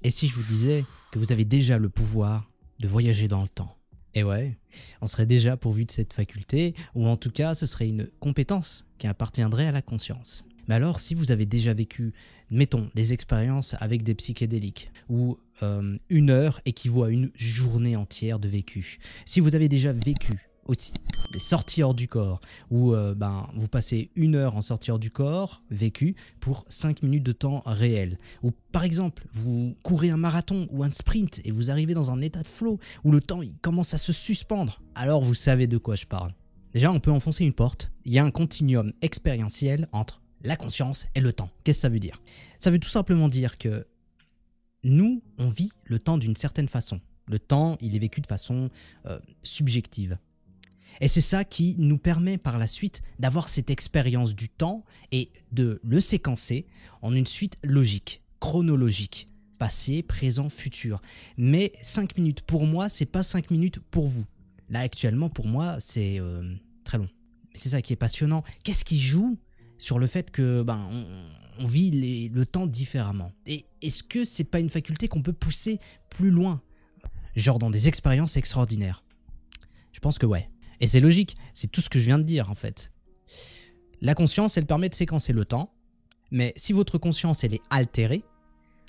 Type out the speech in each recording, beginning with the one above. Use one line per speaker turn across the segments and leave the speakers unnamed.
Et si je vous disais que vous avez déjà le pouvoir de voyager dans le temps? Et ouais, on serait déjà pourvu de cette faculté, ou en tout cas ce serait une compétence qui appartiendrait à la conscience. Mais alors si vous avez déjà vécu, mettons, des expériences avec des psychédéliques, où 1 heure équivaut à une journée entière de vécu, si vous avez déjà vécu aussi des sorties hors du corps, où vous passez 1 heure en sortie hors du corps, vécu, pour 5 minutes de temps réel. Ou par exemple, vous courez un marathon ou un sprint et vous arrivez dans un état de flow, où le temps il commence à se suspendre. Alors vous savez de quoi je parle. Déjà, on peut enfoncer une porte. Il y a un continuum expérientiel entre la conscience et le temps. Qu'est-ce que ça veut dire? Ça veut tout simplement dire que nous, on vit le temps d'une certaine façon. Le temps, il est vécu de façon subjective. Et c'est ça qui nous permet par la suite d'avoir cette expérience du temps et de le séquencer en une suite logique, chronologique, passé, présent, futur. Mais 5 minutes pour moi, c'est pas 5 minutes pour vous. Là actuellement pour moi, c'est très long. Mais c'est ça qui est passionnant. Qu'est-ce qui joue sur le fait que on vit le temps différemment? Et est-ce que c'est pas une faculté qu'on peut pousser plus loin? Genre dans des expériences extraordinaires? Je pense que ouais. Et c'est logique, c'est tout ce que je viens de dire en fait. La conscience, elle permet de séquencer le temps, mais si votre conscience, elle est altérée,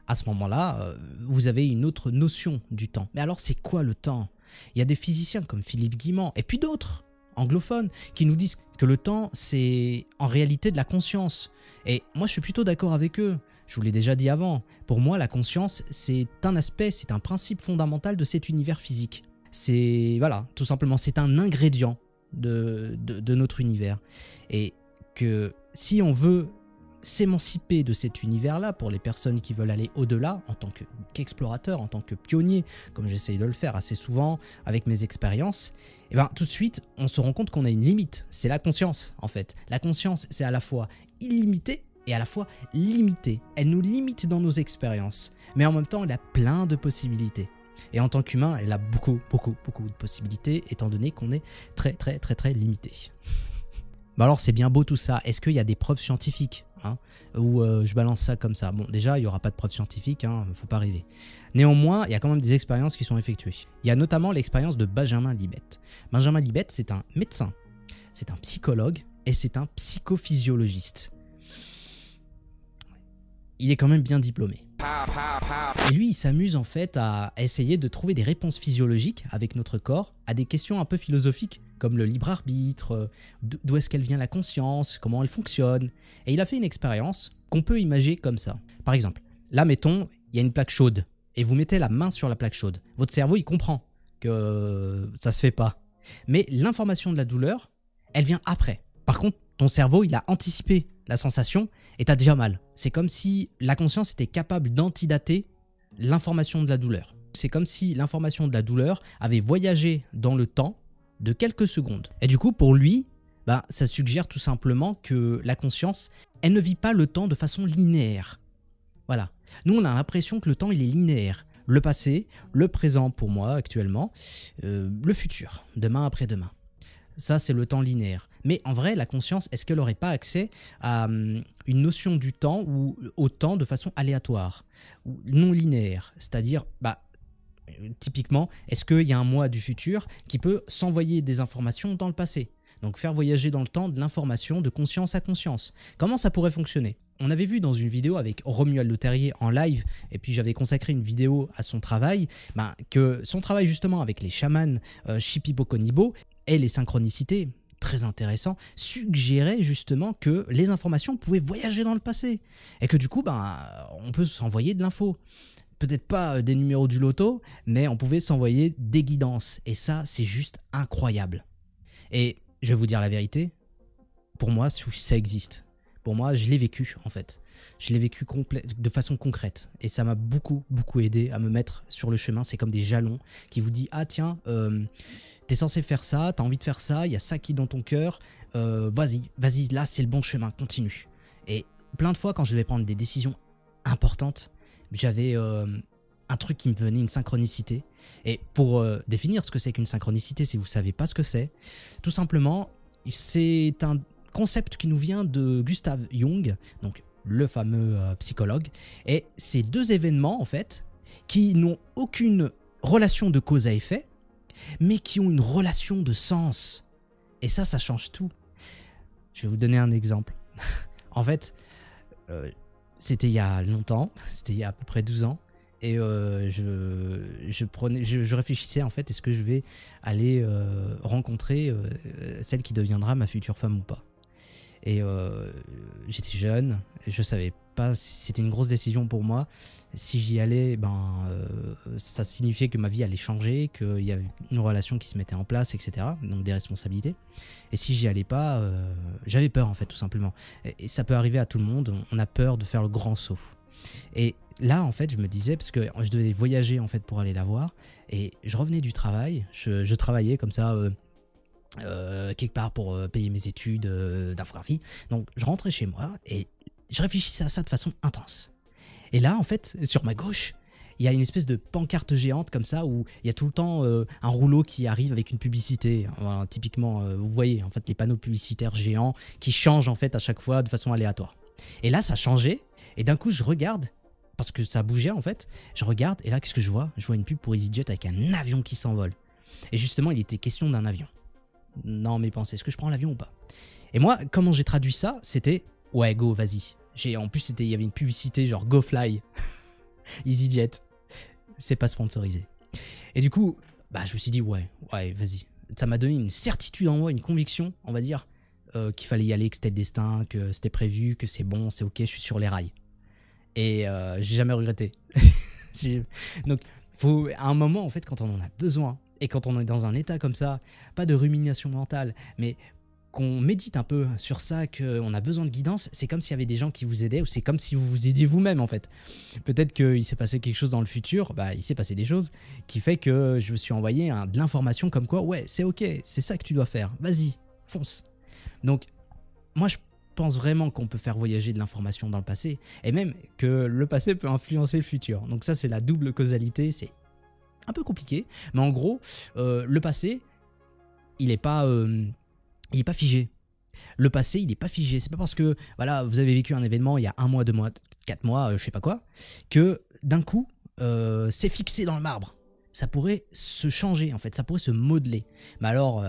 à ce moment-là, vous avez une autre notion du temps. Mais alors c'est quoi le temps? Il y a des physiciens comme Philippe Guimand, et puis d'autres, anglophones, qui nous disent que le temps, c'est en réalité de la conscience. Et moi, je suis plutôt d'accord avec eux. Je vous l'ai déjà dit avant. Pour moi, la conscience, c'est un aspect, c'est un principe fondamental de cet univers physique. C'est, voilà, tout simplement, c'est un ingrédient de notre univers. Et que si on veut s'émanciper de cet univers-là, pour les personnes qui veulent aller au-delà, en tant qu'explorateur, en tant que pionnier, comme j'essaye de le faire assez souvent avec mes expériences, et tout de suite, on se rend compte qu'on a une limite. C'est la conscience, en fait. La conscience, c'est à la fois illimitée et à la fois limitée. Elle nous limite dans nos expériences, mais en même temps, elle a plein de possibilités. Et en tant qu'humain, elle a beaucoup de possibilités, étant donné qu'on est très limité. Alors c'est bien beau tout ça, est-ce qu'il y a des preuves scientifiques ou je balance ça comme ça? Bon, déjà, il n'y aura pas de preuves scientifiques, faut pas rêver. Néanmoins, il y a quand même des expériences qui sont effectuées. Il y a notamment l'expérience de Benjamin Libet. Benjamin Libet, c'est un médecin, c'est un psychologue et c'est un psychophysiologiste. Il est quand même bien diplômé. Et lui, il s'amuse en fait à essayer de trouver des réponses physiologiques avec notre corps à des questions un peu philosophiques, comme le libre arbitre, d'où est-ce qu'elle vient la conscience, comment elle fonctionne. Et il a fait une expérience qu'on peut imaginer comme ça. Par exemple, là mettons, il y a une plaque chaude, et vous mettez la main sur la plaque chaude. Votre cerveau, il comprend que ça se fait pas. Mais l'information de la douleur, elle vient après. Par contre, ton cerveau, il a anticipé la sensation et t'as déjà mal. C'est comme si la conscience était capable d'antidater l'information de la douleur. C'est comme si l'information de la douleur avait voyagé dans le temps de quelques secondes. Et du coup, pour lui, ça suggère tout simplement que la conscience, elle ne vit pas le temps de façon linéaire. Voilà. Nous, on a l'impression que le temps, il est linéaire. Le passé, le présent pour moi actuellement, le futur, demain après-demain. Ça, c'est le temps linéaire. Mais en vrai, la conscience, est-ce qu'elle n'aurait pas accès à une notion du temps ou au temps de façon aléatoire ou non linéaire? C'est-à-dire, typiquement, est-ce qu'il y a un moi du futur qui peut s'envoyer des informations dans le passé? Donc faire voyager dans le temps de l'information de conscience à conscience. Comment ça pourrait fonctionner? On avait vu dans une vidéo avec Romuald Le Terrier en live, et puis j'avais consacré une vidéo à son travail, que son travail justement avec les chamans Shipibo-Konibo et les synchronicités, très intéressant, suggérait justement que les informations pouvaient voyager dans le passé. Et que du coup, on peut s'envoyer de l'info. Peut-être pas des numéros du loto, mais on pouvait s'envoyer des guidances. Et ça, c'est juste incroyable. Et je vais vous dire la vérité, pour moi, ça existe. Pour moi, je l'ai vécu en fait. Je l'ai vécu de façon concrète. Et ça m'a beaucoup aidé à me mettre sur le chemin. C'est comme des jalons qui vous disent « Ah tiens, t'es censé faire ça, t'as envie de faire ça, il y a ça qui est dans ton cœur. Vas-y, là c'est le bon chemin, continue. » Et plein de fois, quand je devais prendre des décisions importantes, j'avais un truc qui me venait, une synchronicité. Et pour définir ce que c'est qu'une synchronicité, si vous ne savez pas ce que c'est, tout simplement, c'est un concept qui nous vient de Gustav Jung, donc le fameux psychologue. Et ces deux événements, en fait, qui n'ont aucune relation de cause à effet, mais qui ont une relation de sens. Et ça change tout. Je vais vous donner un exemple. En fait, c'était il y a longtemps, c'était il y a à peu près 12 ans, et je réfléchissais en fait, est-ce que je vais aller rencontrer celle qui deviendra ma future femme ou pas. Et j'étais jeune, je savais pas si c'était une grosse décision pour moi. Si j'y allais, ça signifiait que ma vie allait changer, qu'il y avait une relation qui se mettait en place, etc. Donc des responsabilités. Et si j'y allais pas, j'avais peur en fait, tout simplement. Et ça peut arriver à tout le monde, on a peur de faire le grand saut. Et là, en fait, je me disais, parce que je devais voyager en fait pour aller la voir, et je revenais du travail, je travaillais comme ça... quelque part pour payer mes études d'infographie. Donc je rentrais chez moi et je réfléchissais à ça de façon intense. Et là en fait sur ma gauche il y a une espèce de pancarte géante comme ça où il y a tout le temps un rouleau qui arrive avec une publicité. Voilà, typiquement vous voyez en fait les panneaux publicitaires géants qui changent en fait à chaque fois de façon aléatoire. Et là ça changeait et d'un coup je regarde parce que ça bougeait en fait. Je regarde et là qu'est-ce que je vois? Je vois une pub pour EasyJet avec un avion qui s'envole. Et justement il était question d'un avion. Non mes pensées, est-ce que je prends l'avion ou pas? Et moi, comment j'ai traduit ça, c'était ouais go, vas-y. En plus il y avait une publicité genre go fly, EasyJet, c'est pas sponsorisé. Et du coup, je me suis dit ouais, vas-y. Ça m'a donné une certitude en moi, une conviction, on va dire, qu'il fallait y aller, que c'était le destin, que c'était prévu, que c'est bon, c'est ok, je suis sur les rails. Et j'ai jamais regretté. Donc, faut à un moment en fait quand on en a besoin. Et quand on est dans un état comme ça, pas de rumination mentale, mais qu'on médite un peu sur ça, qu'on a besoin de guidance, c'est comme s'il y avait des gens qui vous aidaient, ou c'est comme si vous vous aidiez vous-même en fait. Peut-être qu'il s'est passé quelque chose dans le futur, il s'est passé des choses qui fait que je me suis envoyé de l'information comme quoi, ouais, c'est ok, c'est ça que tu dois faire, vas-y, fonce. Donc, moi je pense vraiment qu'on peut faire voyager de l'information dans le passé, et même que le passé peut influencer le futur. Donc ça c'est la double causalité, c'est un peu compliqué, mais en gros, le passé, il est pas figé. Le passé, il est pas figé. C'est pas parce que voilà, vous avez vécu un événement il y a 1 mois, 2 mois, 4 mois, je sais pas quoi, que d'un coup, c'est fixé dans le marbre. Ça pourrait se changer en fait, ça pourrait se modeler. Mais alors,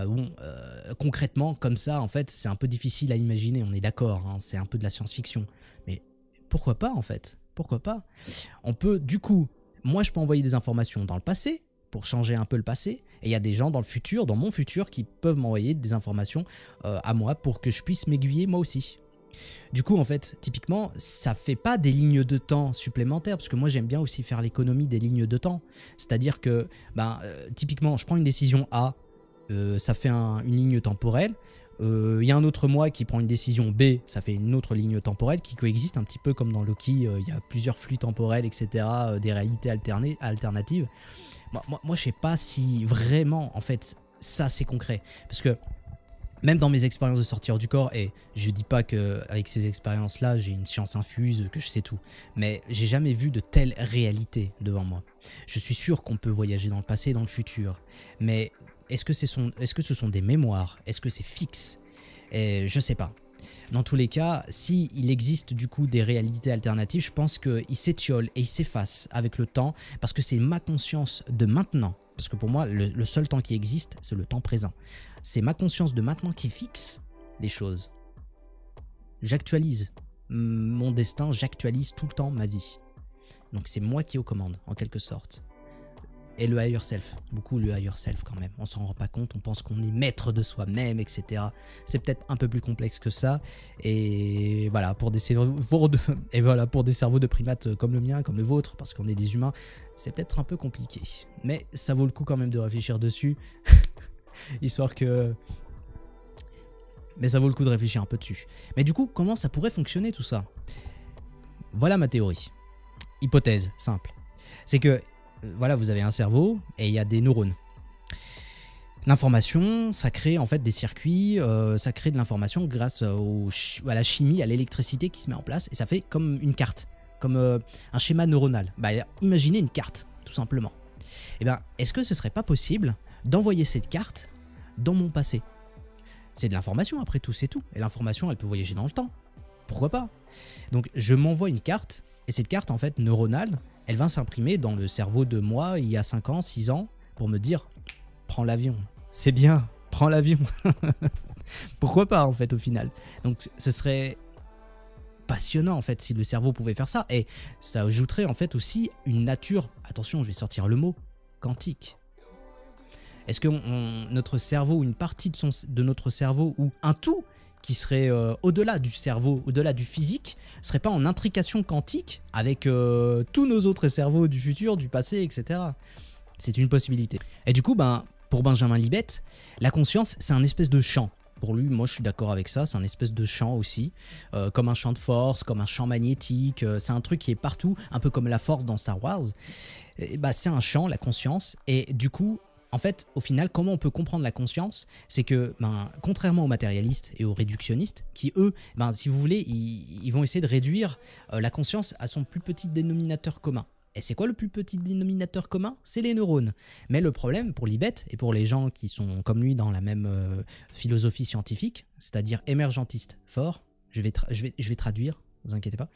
concrètement, comme ça, en fait, c'est un peu difficile à imaginer. On est d'accord, hein, c'est un peu de la science-fiction. Mais pourquoi pas en fait? Pourquoi pas? On peut du coup. Moi, je peux envoyer des informations dans le passé pour changer un peu le passé. Et il y a des gens dans le futur, dans mon futur, qui peuvent m'envoyer des informations à moi pour que je puisse m'aiguiller moi aussi. Du coup, en fait, typiquement, ça fait pas des lignes de temps supplémentaires, parce que moi, j'aime bien aussi faire l'économie des lignes de temps. C'est-à-dire que, typiquement, je prends une décision A, ça fait une ligne temporelle. Il y a un autre moi qui prend une décision B, ça fait une autre ligne temporelle qui coexiste un petit peu comme dans Loki, il y a plusieurs flux temporels, etc., des réalités alternatives. Moi, je sais pas si vraiment, en fait, ça c'est concret. Parce que même dans mes expériences de sortir du corps, et je dis pas qu'avec ces expériences-là, j'ai une science infuse, que je sais tout, mais j'ai jamais vu de telle réalité devant moi. Je suis sûr qu'on peut voyager dans le passé et dans le futur, mais est-ce que ce sont des mémoires? Est-ce que c'est fixe? Je sais pas. Dans tous les cas, s'il existe du coup des réalités alternatives, je pense qu'ils s'étiolent et ils s'effacent avec le temps parce que c'est ma conscience de maintenant. Parce que pour moi, le seul temps qui existe, c'est le temps présent. C'est ma conscience de maintenant qui fixe les choses. J'actualise mon destin, j'actualise tout le temps ma vie. Donc c'est moi qui ai aux commandes, en quelque sorte. Et le higher self, beaucoup le higher self quand même, on s'en rend pas compte, on pense qu'on est maître de soi-même, etc. C'est peut-être un peu plus complexe que ça, et voilà, pour des cerveaux de primates comme le mien, comme le vôtre, parce qu'on est des humains, c'est peut-être un peu compliqué. Mais ça vaut le coup quand même de réfléchir dessus, histoire que... Mais ça vaut le coup de réfléchir un peu dessus. Mais du coup, comment ça pourrait fonctionner tout ça? Voilà ma théorie. Hypothèse simple. C'est que voilà, vous avez un cerveau et il y a des neurones. L'information, ça crée en fait des circuits, ça crée de l'information grâce à la chimie, à l'électricité qui se met en place et ça fait comme une carte, comme un schéma neuronal. Imaginez une carte, tout simplement. Et est-ce que ce serait pas possible d'envoyer cette carte dans mon passé? C'est de l'information après tout, c'est tout. Et l'information, elle peut voyager dans le temps. Pourquoi pas? Donc je m'envoie une carte et cette carte en fait neuronale, elle va s'imprimer dans le cerveau de moi il y a 5 ans, 6 ans, pour me dire « Prends l'avion, c'est bien, prends l'avion ». Pourquoi pas en fait au final? Donc ce serait passionnant en fait si le cerveau pouvait faire ça, et ça ajouterait en fait aussi une nature, attention je vais sortir le mot, quantique. Est-ce que notre cerveau, une partie de notre cerveau, ou un tout qui serait au-delà du cerveau, au-delà du physique, serait pas en intrication quantique avec tous nos autres cerveaux du futur, du passé, etc. C'est une possibilité. Et du coup, pour Benjamin Libet, la conscience, c'est un espèce de champ. Pour lui, moi je suis d'accord avec ça, c'est un espèce de champ aussi, comme un champ de force, comme un champ magnétique, c'est un truc qui est partout, un peu comme la force dans Star Wars. C'est un champ, la conscience, et du coup, en fait, au final, comment on peut comprendre la conscience? C'est que, contrairement aux matérialistes et aux réductionnistes, qui eux, si vous voulez, ils vont essayer de réduire la conscience à son plus petit dénominateur commun. Et c'est quoi le plus petit dénominateur commun? C'est les neurones. Mais le problème pour Libet et pour les gens qui sont comme lui dans la même philosophie scientifique, c'est-à-dire émergentiste fort, je vais traduire, ne vous inquiétez pas.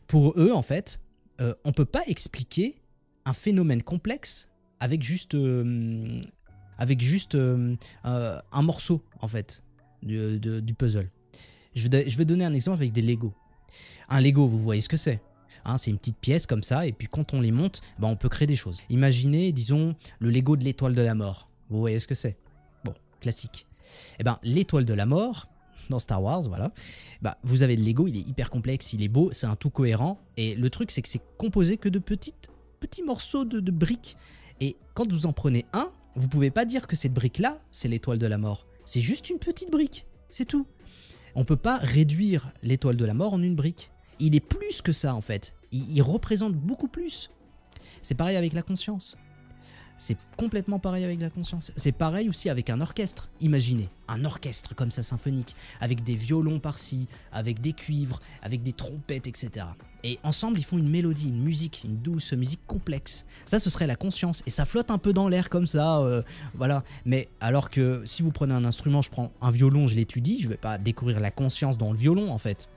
Pour eux, en fait, on ne peut pas expliquer un phénomène complexe avec juste un morceau, en fait, du puzzle. Je vais donner un exemple avec des Lego. Un Lego, vous voyez ce que c'est? C'est une petite pièce comme ça, et puis quand on les monte, on peut créer des choses. Imaginez, disons, le Lego de l'étoile de la mort. Vous voyez ce que c'est? Bon, classique. L'étoile de la mort, dans Star Wars, voilà, vous avez le Lego, il est hyper complexe, il est beau, c'est un tout cohérent, et le truc, c'est que c'est composé que de petits morceaux de briques. Et quand vous en prenez un, vous pouvez pas dire que cette brique-là, c'est l'étoile de la mort. C'est juste une petite brique, c'est tout. On peut pas réduire l'étoile de la mort en une brique. Il est plus que ça en fait, il représente beaucoup plus. C'est pareil avec la conscience. C'est complètement pareil avec la conscience. C'est pareil aussi avec un orchestre. Imaginez, un orchestre comme ça symphonique, avec des violons par-ci, avec des cuivres, avec des trompettes, etc. Et ensemble, ils font une mélodie, une musique, une douce musique complexe. Ça, ce serait la conscience. Et ça flotte un peu dans l'air comme ça, voilà. Mais alors que si vous prenez un instrument, je prends un violon, je l'étudie, je ne vais pas découvrir la conscience dans le violon, en fait.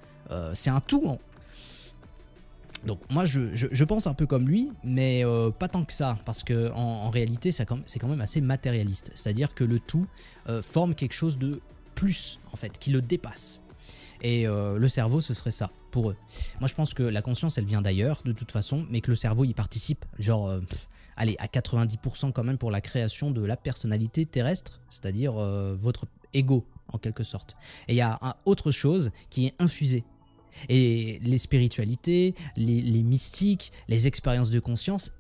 C'est un tout. Donc moi je pense un peu comme lui, mais pas tant que ça, parce que en réalité c'est quand même assez matérialiste, c'est-à-dire que le tout forme quelque chose de plus en fait, qui le dépasse. Et le cerveau ce serait ça pour eux. Moi je pense que la conscience elle vient d'ailleurs de toute façon, mais que le cerveau y participe, genre allez à 90% quand même pour la création de la personnalité terrestre, c'est-à-dire votre ego en quelque sorte. Et il y a autre chose qui est infusée. Et les spiritualités, les mystiques, les expériences de conscience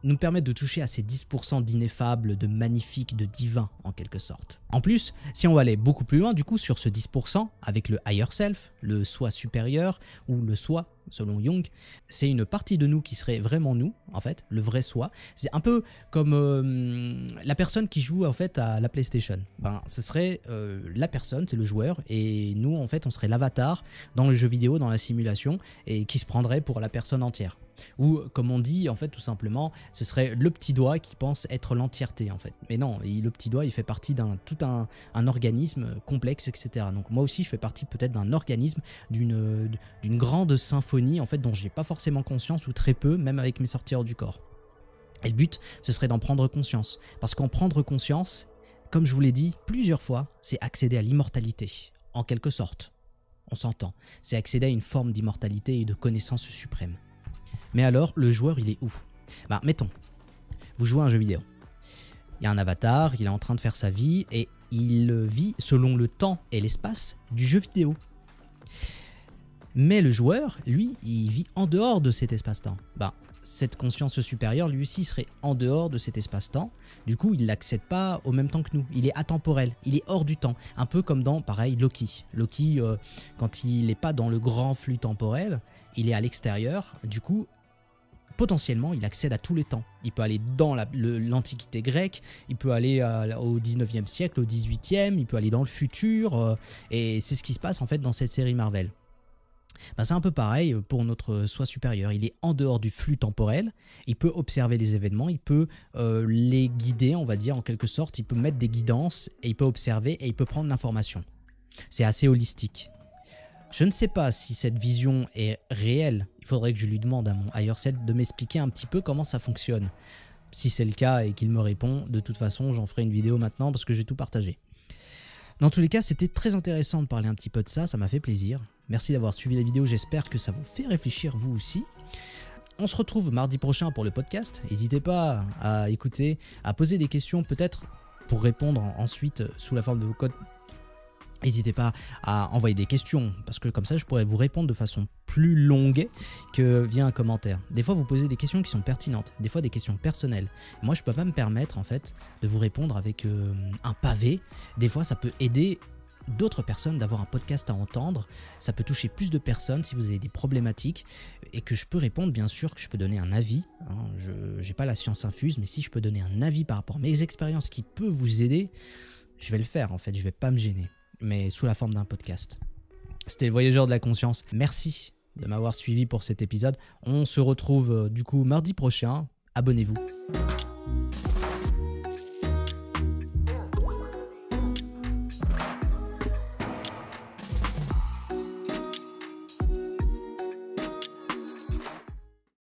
nous permettent de toucher à ces 10% d'ineffable, de magnifique, de divin en quelque sorte. En plus, si on va aller beaucoup plus loin du coup sur ce 10% avec le higher self, le soi supérieur ou le soi selon Jung, c'est une partie de nous qui serait vraiment nous en fait, le vrai soi. C'est un peu comme la personne qui joue en fait à la PlayStation. Ce serait la personne, c'est le joueur, et nous en fait on serait l'avatar dans le jeu vidéo, dans la simulation, et qui se prendrait pour la personne entière. Ou comme on dit en fait tout simplement, ce serait le petit doigt qui pense être l'entièreté en fait. Mais non, le petit doigt il fait partie d'un tout un organisme complexe, etc. Donc moi aussi je fais partie peut-être d'un organisme, d'une grande symphonie en fait dont j'ai pas forcément conscience, ou très peu, même avec mes sorties hors du corps. Et le but ce serait d'en prendre conscience, parce qu'en prendre conscience, comme je vous l'ai dit plusieurs fois, c'est accéder à l'immortalité, en quelque sorte. On s'entend, c'est accéder à une forme d'immortalité et de connaissance suprême. Mais alors, le joueur, il est où? Mettons, vous jouez à un jeu vidéo. Il y a un avatar, il est en train de faire sa vie, et il vit selon le temps et l'espace du jeu vidéo. Mais le joueur, lui, il vit en dehors de cet espace-temps. Cette conscience supérieure, lui aussi, serait en dehors de cet espace-temps. Du coup, il n'accède pas au même temps que nous. Il est atemporel, il est hors du temps. Un peu comme dans, pareil, Loki. Loki, quand il n'est pas dans le grand flux temporel, il est à l'extérieur. Du coup, potentiellement, il accède à tous les temps. Il peut aller dans l'Antiquité grecque, il peut aller au 19e siècle, au 18e, il peut aller dans le futur. Et c'est ce qui se passe en fait dans cette série Marvel. C'est un peu pareil pour notre soi supérieur. Il est en dehors du flux temporel, il peut observer les événements, il peut les guider, on va dire en quelque sorte, il peut mettre des guidances, et il peut observer et il peut prendre l'information. C'est assez holistique. Je ne sais pas si cette vision est réelle. Il faudrait que je lui demande à mon higher self de m'expliquer un petit peu comment ça fonctionne. Si c'est le cas et qu'il me répond, de toute façon, j'en ferai une vidéo maintenant parce que j'ai tout partagé. Dans tous les cas, c'était très intéressant de parler un petit peu de ça m'a fait plaisir. Merci d'avoir suivi la vidéo, j'espère que ça vous fait réfléchir vous aussi. On se retrouve mardi prochain pour le podcast. N'hésitez pas à écouter, à poser des questions peut-être pour répondre ensuite sous la forme de vos codes. N'hésitez pas à envoyer des questions, parce que comme ça, je pourrais vous répondre de façon plus longue que via un commentaire. Des fois, vous posez des questions qui sont pertinentes, des fois des questions personnelles. Moi, je ne peux pas me permettre, en fait, de vous répondre avec un pavé. Des fois, ça peut aider d'autres personnes d'avoir un podcast à entendre. Ça peut toucher plus de personnes si vous avez des problématiques et que je peux répondre, bien sûr, que je peux donner un avis. Je n'ai pas la science infuse, mais si je peux donner un avis par rapport à mes expériences qui peut vous aider, je vais le faire, en fait. Je ne vais pas me gêner, mais sous la forme d'un podcast. C'était le Voyageur de la Conscience. Merci de m'avoir suivi pour cet épisode. On se retrouve du coup mardi prochain. Abonnez-vous.